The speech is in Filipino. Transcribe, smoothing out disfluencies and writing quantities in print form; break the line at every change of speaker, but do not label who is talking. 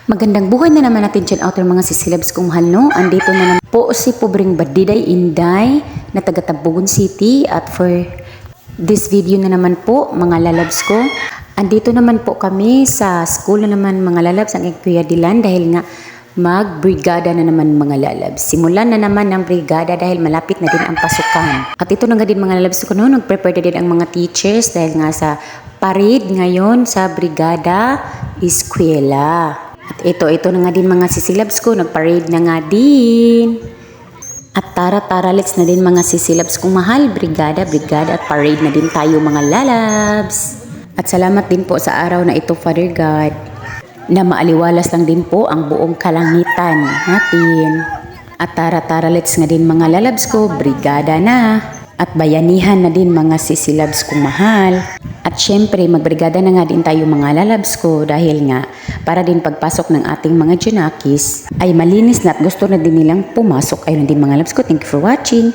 Magandang buhay na naman natin dyan out mga sisilabs kong mahal, no? Andito na naman po si Pobreng Badiday Inday na taga Tampugon City, at for this video na naman po mga lalabs ko, andito naman po kami sa school na naman mga lalabs ang Kuya Dylan dahil nga magbrigada na naman mga lalabs. Simulan na naman ng brigada dahil malapit na din ang pasukan. At ito na nga din mga lalabs ko, no? Nag-prepare na din ang mga teachers dahil nga sa parade ngayon sa brigada eskwela. At ito na nga din mga sisilabs ko, nag-parade na nga din. At tara let's na din mga sisilabs kong mahal, brigada at parade na din tayo mga lalabs. At salamat din po sa araw na ito, Father God, na maaliwalas lang din po ang buong kalangitan natin. At tara let's nga din mga lalabs ko, brigada na. At bayanihan na din mga sisilabs kong mahal. At syempre magbrigada na nga din tayo mga lalabs ko dahil nga para din pagpasok ng ating mga junakis ay malinis na at gusto na din nilang pumasok. Ayun din mga lalabs ko. Thank you for watching.